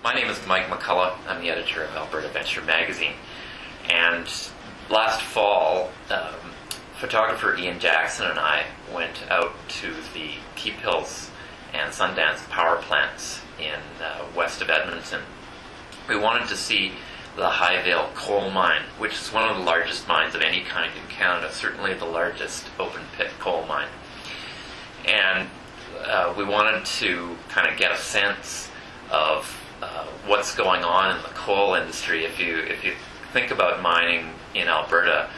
My name is Mike McCullough. I'm the editor of Alberta Venture magazine. And last fall, photographer Ian Jackson and I went out to the Keep Hills and Sundance power plants in west of Edmonton. We wanted to see the Highvale coal mine, which is one of the largest mines of any kind in Canada, certainly the largest open pit coal mine. And we wanted to kind of get a sense of what's going on in the coal industry. If you think about mining in Alberta,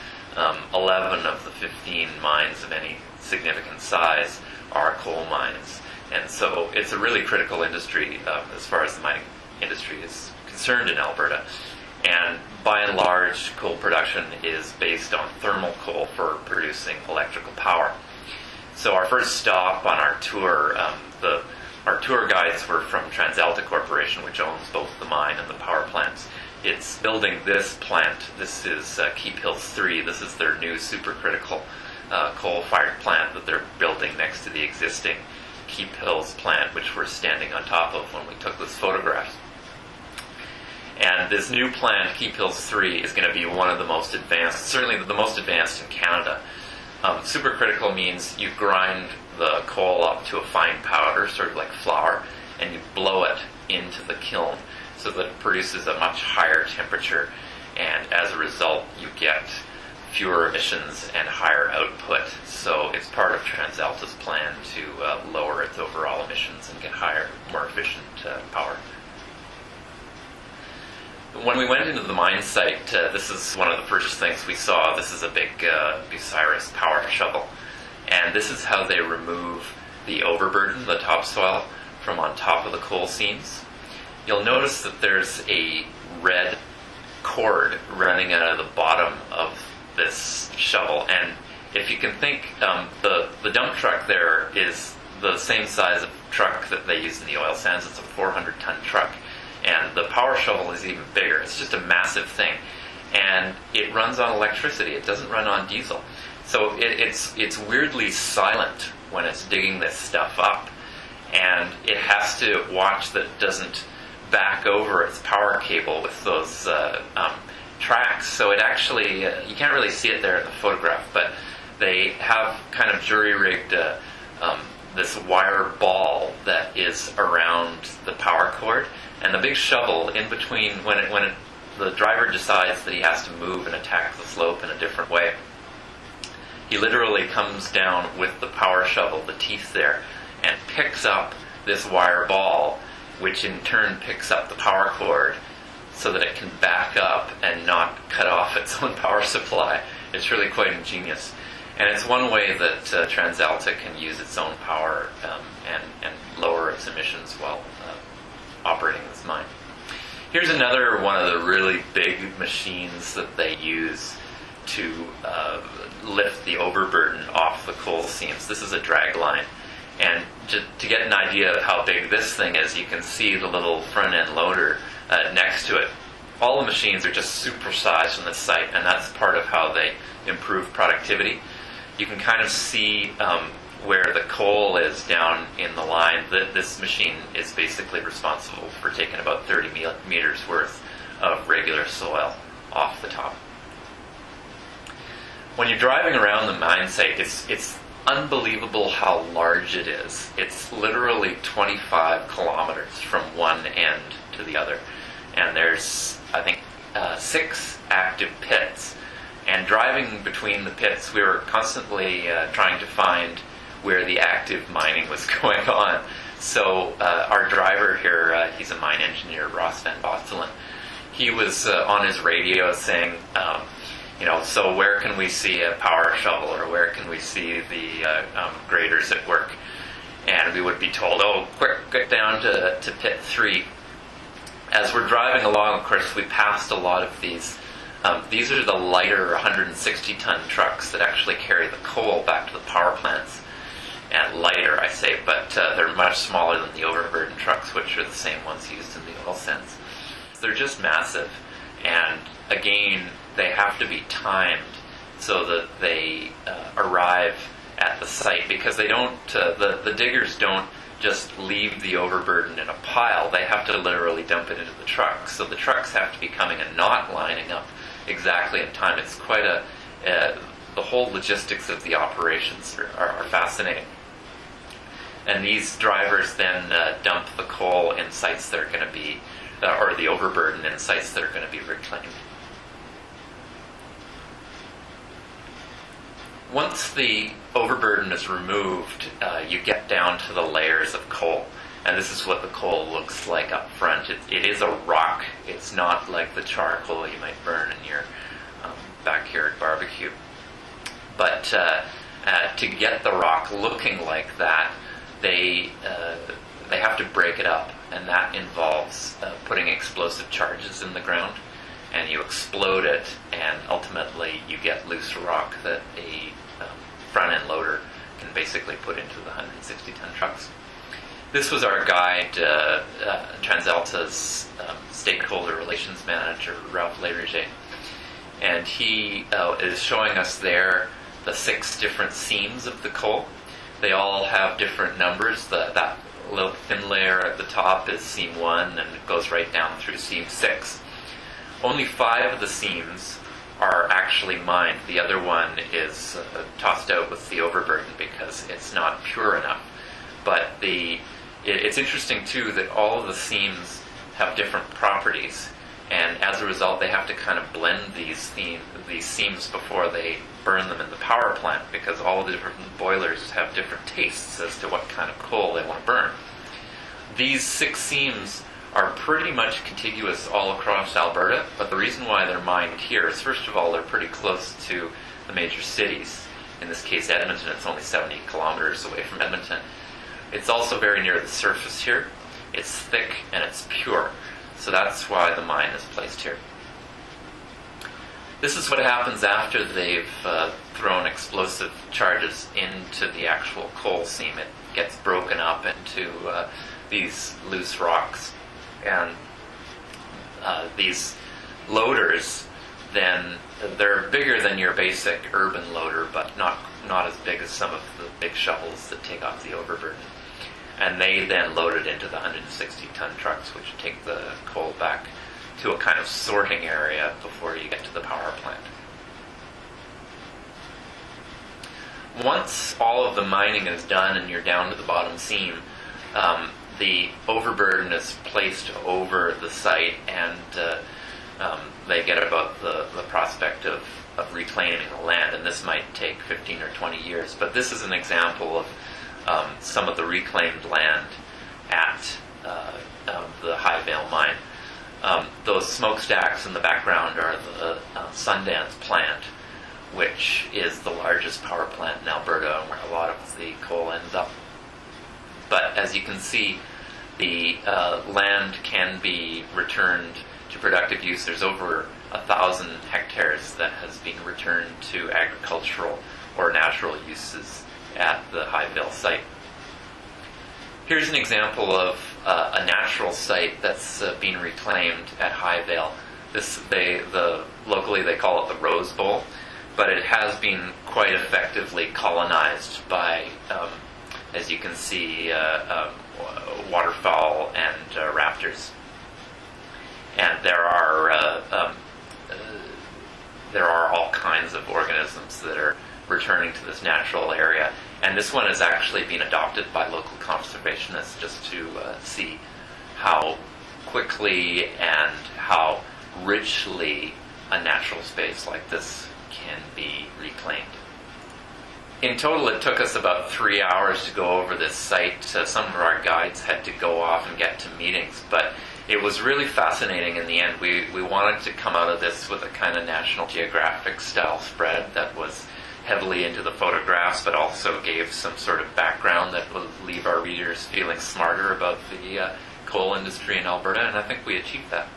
11 of the 15 mines of any significant size are coal mines. And so it's a really critical industry as far as the mining industry is concerned in Alberta. And by and large, coal production is based on thermal coal for producing electrical power. So our first stop on our tour, our tour guides were from TransAlta Corporation, which owns both the mine and the power plants. It's building this plant. This is Keep Hills 3. This is their new supercritical coal-fired plant that they're building next to the existing Keep Hills plant, which we're standing on top of when we took this photograph. And this new plant, Keep Hills 3, is going to be one of the most advanced, certainly the most advanced in Canada. Supercritical means you grind the coal up to a fine powder, sort of like flour, and you blow it into the kiln so that it produces a much higher temperature, and as a result you get fewer emissions and higher output. So it's part of TransAlta's plan to lower its overall emissions and get higher, more efficient power. When we went into the mine site, this is one of the first things we saw. This is a big Bucyrus power shovel. And this is how they remove the overburden, the topsoil, from on top of the coal seams. You'll notice that there's a red cord running out of the bottom of this shovel. And if you can think, the dump truck there is the same size of truck that they use in the oil sands. It's a 400-ton truck. And the power shovel is even bigger. It's just a massive thing. And it runs on electricity. It doesn't run on diesel. So it's weirdly silent when it's digging this stuff up. And it has to watch that it doesn't back over its power cable with those tracks. So it actually, you can't really see it there in the photograph, but they have kind of jury-rigged this wire ball that is around the power cord. And the big shovel in between, when the driver decides that he has to move and attack the slope in a different way, he literally comes down with the power shovel, the teeth there, and picks up this wire ball, which in turn picks up the power cord so that it can back up and not cut off its own power supply. It's really quite ingenious. And it's one way that TransAlta can use its own power and lower its emissions while operating this mine. Here's another one of the really big machines that they use to lift the overburden off the coal seams. This is a drag line. And to get an idea of how big this thing is, you can see the little front end loader next to it. All the machines are just supersized on this site, and that's part of how they improve productivity. You can kind of see where the coal is down in the line. This machine is basically responsible for taking about 30 meters worth of regular soil off the top. When you're driving around the mine site, it's unbelievable how large it is. It's literally 25 kilometers from one end to the other. And there's, I think, 6 active pits. And driving between the pits, we were constantly trying to find where the active mining was going on. So our driver here, he's a mine engineer, Ross Van Bosselen, he was on his radio saying, so where can we see a power shovel, or where can we see the graders at work? And we would be told, quick, get down to pit 3. As we're driving along, of course, we passed a lot of these. These are the lighter 160-ton trucks that actually carry the coal back to the power plants. And lighter, I say, but they're much smaller than the overburden trucks, which are the same ones used in the oil sands. They're just massive. And again, they have to be timed so that they arrive at the site, because they don't. The diggers don't just leave the overburden in a pile. They have to literally dump it into the trucks. So the trucks have to be coming and not lining up exactly in time. It's quite the whole logistics of the operations are fascinating. And these drivers then dump the coal in sites that are going to be, or the overburden in sites that are going to be reclaimed. Once the overburden is removed, you get down to the layers of coal. And this is what the coal looks like up front. It is a rock. It's not like the charcoal you might burn in your backyard barbecue. But to get the rock looking like that, they have to break it up. And that involves putting explosive charges in the ground. And you explode it, and ultimately you get loose rock that a front-end loader can basically put into the 160-ton trucks. This was our guide, TransAlta's stakeholder relations manager, Ralph Leriger, and he is showing us there the 6 different seams of the coal. They all have different numbers. That little thin layer at the top is seam 1, and it goes right down through seam 6. Only 5 of the seams are actually mined. The other one is tossed out with the overburden because it's not pure enough. But it's interesting too that all of the seams have different properties, and as a result they have to kind of blend these seams before they burn them in the power plant, because all of the different boilers have different tastes as to what kind of coal they want to burn. These 6 seams are pretty much contiguous all across Alberta, but the reason why they're mined here is, first of all, they're pretty close to the major cities. In this case, Edmonton. It's only 70 kilometers away from Edmonton. It's also very near the surface here. It's thick and it's pure, so that's why the mine is placed here. This is what happens after they've thrown explosive charges into the actual coal seam. It gets broken up into these loose rocks. And these loaders, then, they're bigger than your basic urban loader, but not as big as some of the big shovels that take off the overburden. And they then load it into the 160-ton trucks, which take the coal back to a kind of sorting area before you get to the power plant. Once all of the mining is done and you're down to the bottom seam, the overburden is placed over the site, and they get about the prospect of reclaiming the land, and this might take 15 or 20 years. But this is an example of some of the reclaimed land at the Highvale mine. Those smokestacks in the background are the Sundance plant, which is the largest power plant in Alberta and where a lot of the coal ends up. But as you can see, the land can be returned to productive use. There's over 1,000 hectares that has been returned to agricultural or natural uses at the Highvale site. Here's an example of a natural site that's been reclaimed at Highvale. Locally they call it the Rose Bowl, but it has been quite effectively colonized by, as you can see, waterfowl and raptors. And there are all kinds of organisms that are returning to this natural area. And this one has actually been adopted by local conservationists just to see how quickly and how richly a natural space like this can be reclaimed. In total, it took us about 3 hours to go over this site. Some of our guides had to go off and get to meetings, but it was really fascinating in the end. We wanted to come out of this with a kind of National Geographic style spread that was heavily into the photographs, but also gave some sort of background that would leave our readers feeling smarter about the coal industry in Alberta, and I think we achieved that.